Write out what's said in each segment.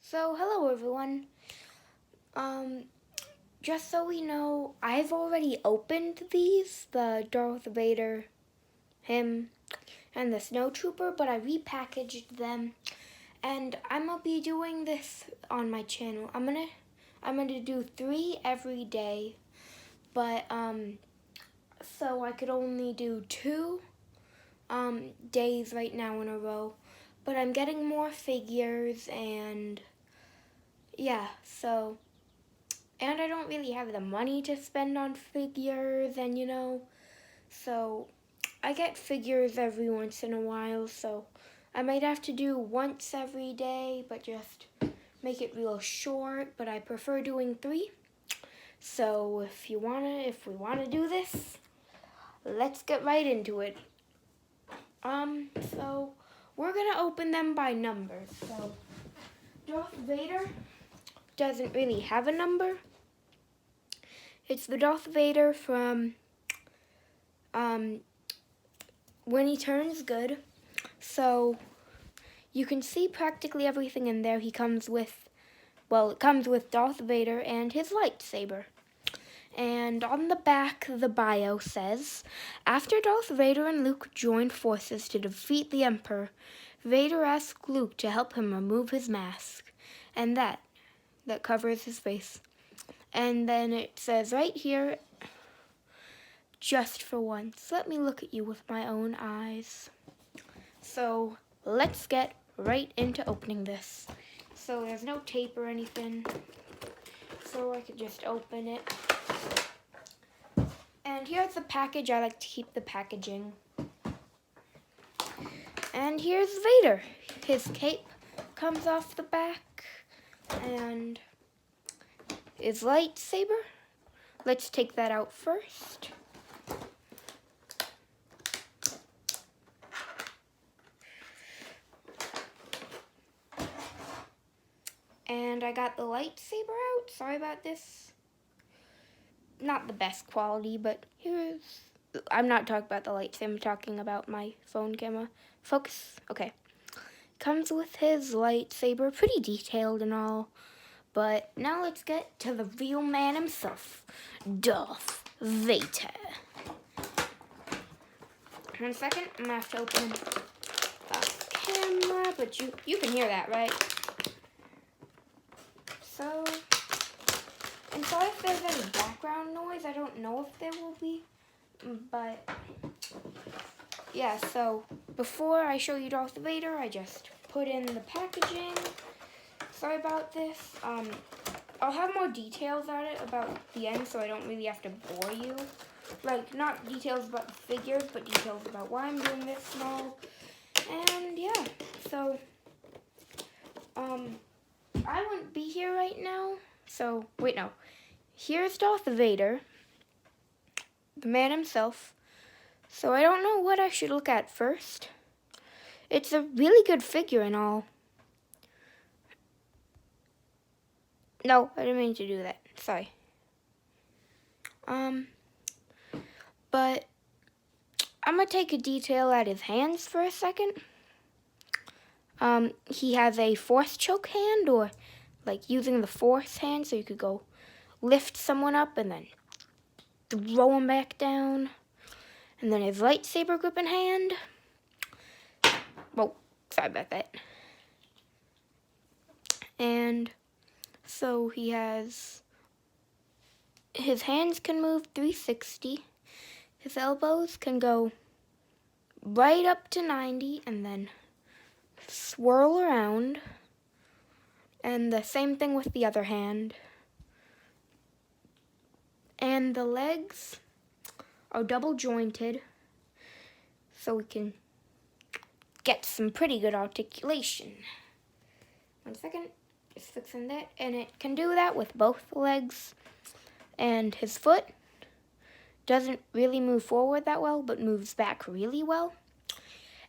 So, hello everyone. Just so we know, I've already opened these, the Darth Vader, him, and the snowtrooper, but I repackaged them, and I'm gonna be doing this on my channel. I'm gonna do 3 every day, but so I could only do 2 days right now in a row, but I'm getting more figures and yeah, so. And I don't really have the money to spend on figures, and so I get figures every once in a while, so I might have to do once every day, but just make it real short, but I prefer doing 3. So if we wanna do this, let's get right into it. So we're gonna open them by numbers. So Darth Vader doesn't really have a number. It's the Darth Vader from when he turns good. So you can see practically everything in there. It comes with Darth Vader and his lightsaber. And on the back, the bio says, after Darth Vader and Luke joined forces to defeat the Emperor, Vader asked Luke to help him remove his mask, and that covers his face. And then it says right here, just for once, let me look at you with my own eyes. So let's get right into opening this. So there's no tape or anything, so I could just open it. And here's the package. I like to keep the packaging. And here's Vader. His cape comes off the back, and his lightsaber. Let's take that out first. And I got the lightsaber out. Sorry about this. Not the best quality, but I'm not talking about the lightsaber. I'm talking about my phone camera. Focus. Okay. Comes with his lightsaber. Pretty detailed and all. But now let's get to the real man himself. Darth Vader. 1 second. I'm going to have to open the camera. But you can hear that, right? So, and sorry if there's any background noise. I don't know if there will be, but yeah, so before I show you Darth Vader, I just put in the packaging. Sorry about this. I'll have more details on it about the end, so I don't really have to bore you. Like, not details about the figures, but details about why I'm doing this and all. And yeah, so, I wouldn't be here right now. So, wait, no. Here's Darth Vader, the man himself. So I don't know what I should look at first. It's a really good figure and all. No, I didn't mean to do that. Sorry. But I'm going to take a detail at his hands for a second. He has a force choke hand, or like using the force hand, so you could go lift someone up and then throw him back down. And then his lightsaber grip in hand. Well, sorry about that. And so he has, his hands can move 360. His elbows can go right up to 90 and then swirl around. And the same thing with the other hand. And the legs are double jointed, so we can get some pretty good articulation. 1 second, just fixing that. And it can do that with both legs. And his foot doesn't really move forward that well, but moves back really well.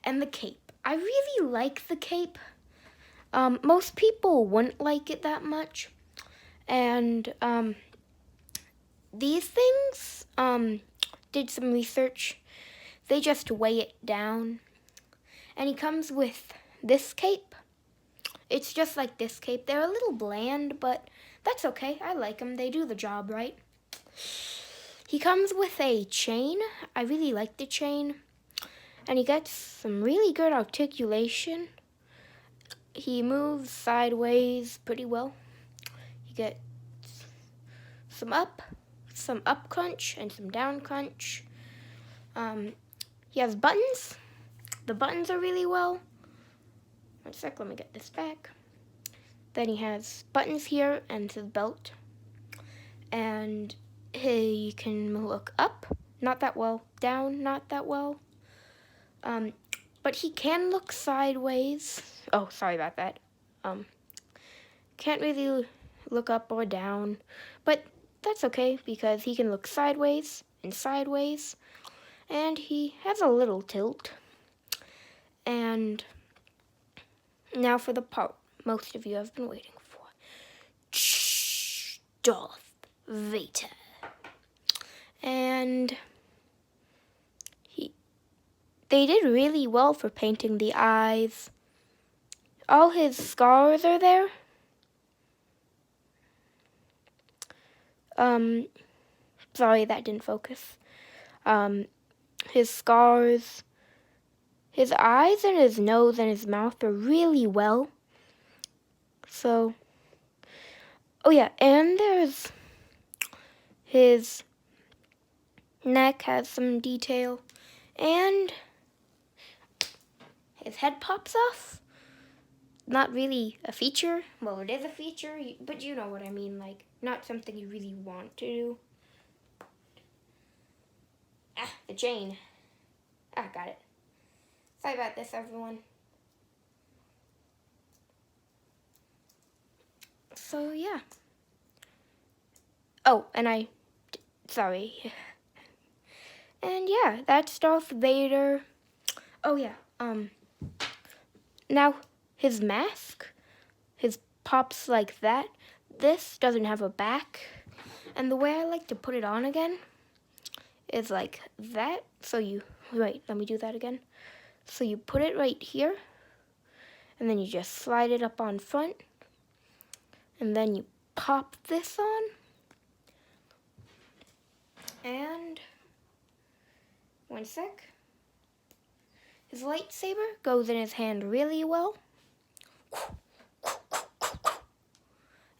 And the cape. I really like the cape. Most people wouldn't like it that much. And these things, did some research. They just weigh it down. And he comes with this cape. It's just like this cape. They're a little bland, but that's okay. I like them. They do the job, right? He comes with a chain. I really like the chain. And he gets some really good articulation. He moves sideways pretty well. You get some up crunch, and some down crunch. He has buttons. The buttons are really well. One sec, let me get this back. Then he has buttons here and his belt. And he can look up, not that well. Down, not that well. But he can look sideways. Oh, sorry about that. Can't really look up or down, but that's okay because he can look sideways and sideways, and he has a little tilt. And now for the part most of you have been waiting for. Darth Vader. And they did really well for painting the eyes. All his scars are there. Sorry, that didn't focus. His scars, his eyes and his nose and his mouth are really well. So, oh yeah, and there's his neck has some detail, and his head pops off. Not really a feature. Well, it is a feature, but you know what I mean. Like, not something you really want to do. The chain. Got it. Sorry about this, everyone. So, yeah. Oh, and sorry. And yeah, that's Darth Vader. Oh, yeah. Now, his mask, his pops like that. This doesn't have a back. And the way I like to put it on again is like that. So wait, let me do that again. So you put it right here, and then you just slide it up on front, and then you pop this on, and one sec. His lightsaber goes in his hand really well.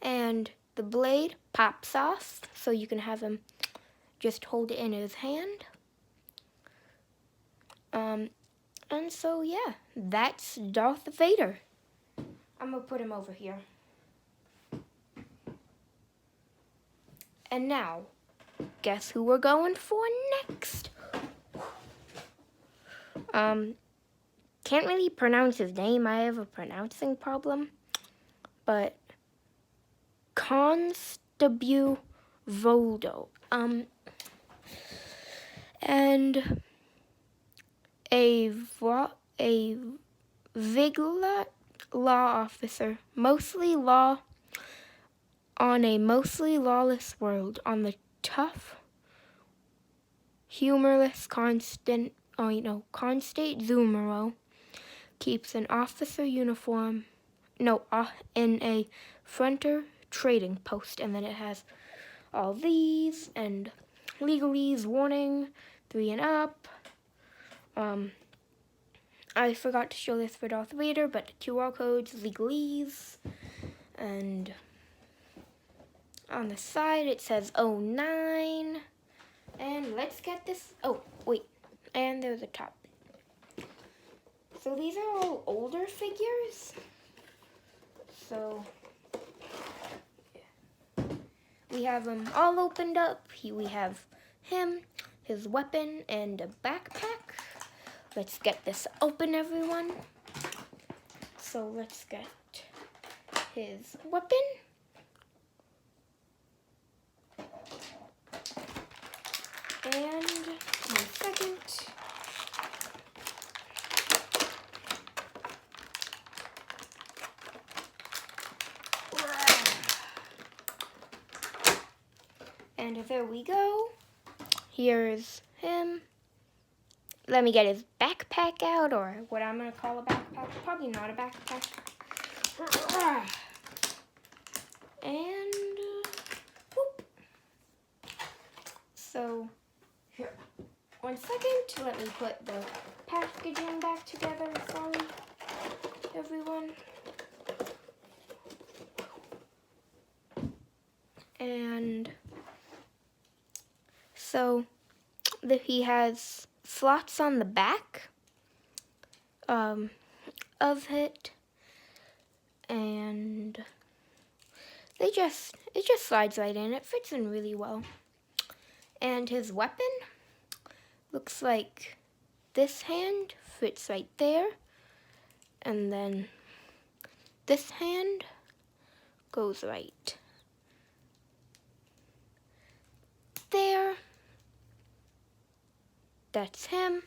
And the blade pops off, so you can have him just hold it in his hand. And so, yeah, that's Darth Vader. I'm gonna put him over here. And now, guess who we're going for next? Can't really pronounce his name. I have a pronouncing problem. But Constabele Zuvio. And a vigilant law officer, mostly law on a mostly lawless world, on the tough, humorless Constate Zumero keeps an officer uniform, in a frontier trading post, and then it has all these and legalese, warning, 3 and up. I forgot to show this for Darth Vader, but QR codes, legalese, and on the side it says 09. And let's get this. Oh, wait. And there's a top. So these are all older figures. So we have them all opened up. We have him, his weapon, and a backpack. Let's get this open, everyone. So let's get his weapon. And 1 second. And there we go. Here's him. Let me get his backpack out, or what I'm going to call a backpack. Probably not a backpack. And whoop. So here, 1 second. Let me put the packaging back together. Sorry, everyone. And so he has slots on the back of it, and it just slides right in. It fits in really well. And his weapon looks like this hand fits right there, and then this hand goes right there. That's him.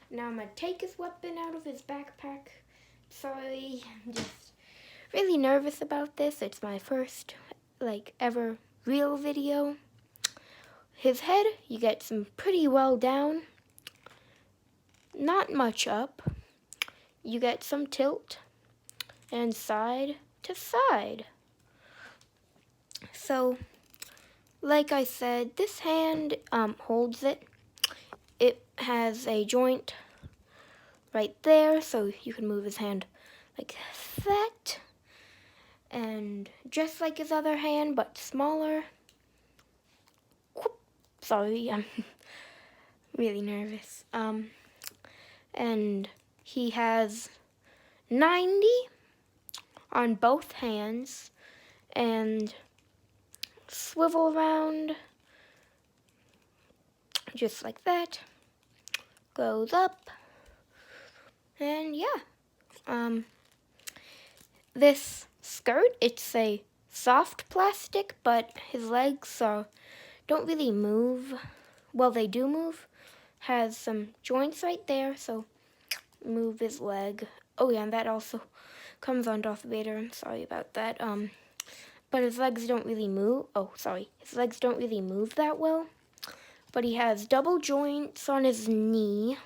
Now I'm gonna take his weapon out of his backpack. Sorry, I'm just really nervous about this. It's my first, ever real video. His head, you get some pretty well down. Not much up. You get some tilt and side to side. So, like I said, this hand holds it. It has a joint right there, so you can move his hand like that. And just like his other hand, but smaller. Sorry, I'm really nervous. And he has 90 on both hands, and swivel around just like that. Goes up, and yeah. This skirt, it's a soft plastic, but his legs don't really move. Well, they do move. Has some joints right there, so move his leg. Oh yeah, and that also comes on Darth Vader. I'm sorry about that. But his legs don't really move. Oh, sorry. His legs don't really move that well. But he has double joints on his knee.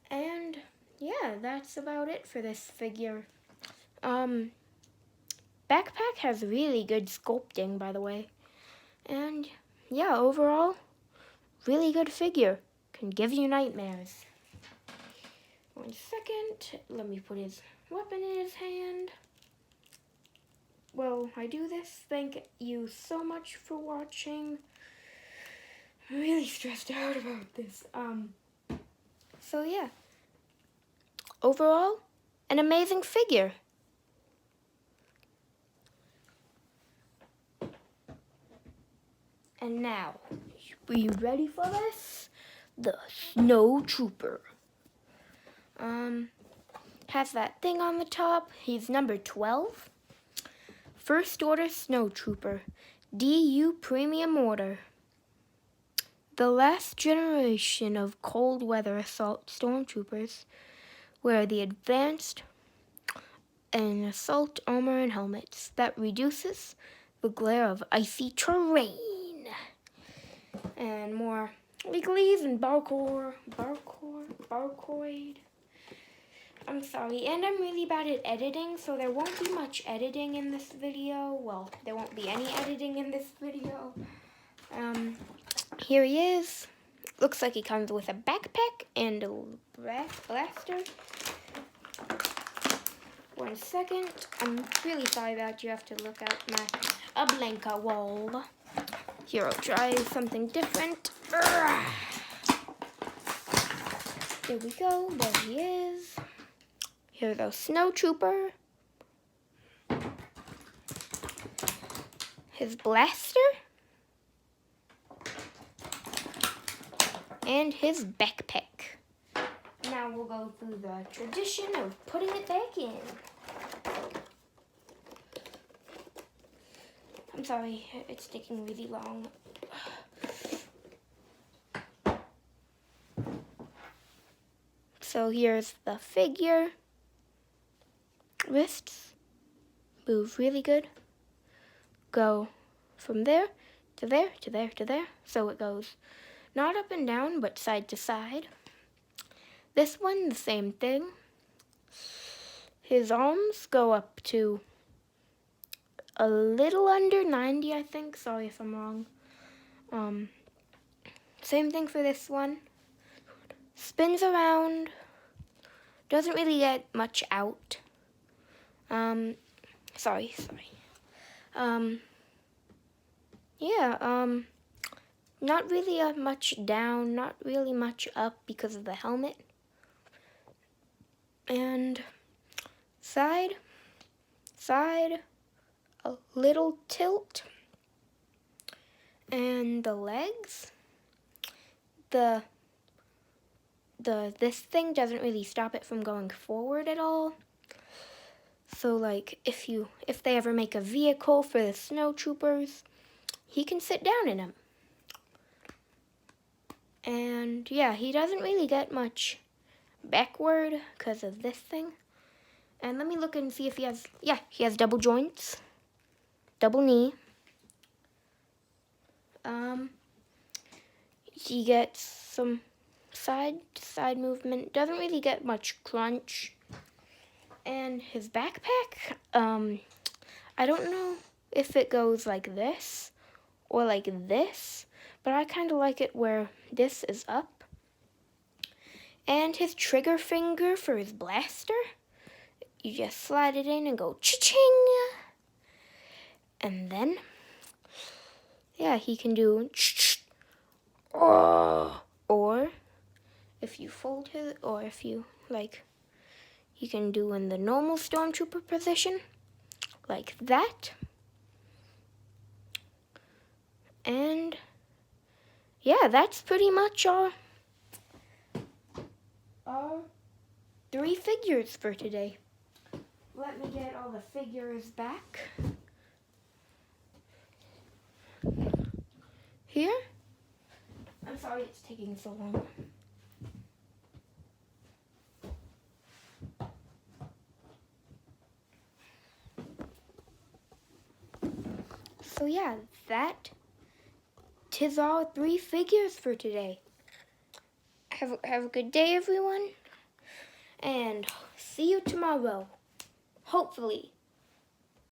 And yeah, that's about it for this figure. Backpack has really good sculpting, by the way. And yeah, overall, really good figure. Can give you nightmares. 1 second. Let me put his weapon in his hand. Well, I do this. Thank you so much for watching. I'm really stressed out about this. So yeah. Overall, an amazing figure. And now, are you ready for this? The snowtrooper. Has that thing on the top. He's number 12. First Order Snowtrooper, DU Premium Order. The last generation of cold weather assault stormtroopers wear the advanced and assault armor and helmets that reduces the glare of icy terrain. And more legalese and barcode. I'm sorry, and I'm really bad at editing, so there won't be much editing in this video. Well, there won't be any editing in this video. Here he is. Looks like he comes with a backpack and a blaster. 1 second. I'm really sorry that you have to look at a blanket wall. Here, I'll try something different. There we go. There he is. Here's our snowtrooper. His blaster. And his backpack. Now we'll go through the tradition of putting it back in. I'm sorry, it's taking really long. So here's the figure. Wrists move really good. Go from there to there to there to there. So it goes not up and down, but side to side. This one, the same thing. His arms go up to a little under 90, I think. Sorry if I'm wrong. Same thing for this one. Spins around. Doesn't really get much out. Sorry. Yeah, not really much down, not really much up because of the helmet. And side, a little tilt. And the legs, this thing doesn't really stop it from going forward at all. So like if they ever make a vehicle for the snowtroopers, he can sit down in him. And yeah, he doesn't really get much backward because of this thing. And let me look and see if he has double joints, double knee. He gets some side to side movement, doesn't really get much crunch. And his backpack, I don't know if it goes like this or like this, but I kind of like it where this is up. And his trigger finger for his blaster, you just slide it in and go cha-ching. And then, yeah, he can do or if you fold his, or if you like, you can do in the normal stormtrooper position, like that. And yeah, that's pretty much our 3 figures for today. Let me get all the figures back. Here. I'm sorry it's taking so long. So yeah, that tis all 3 figures for today. Have a good day, everyone, and see you tomorrow. Hopefully.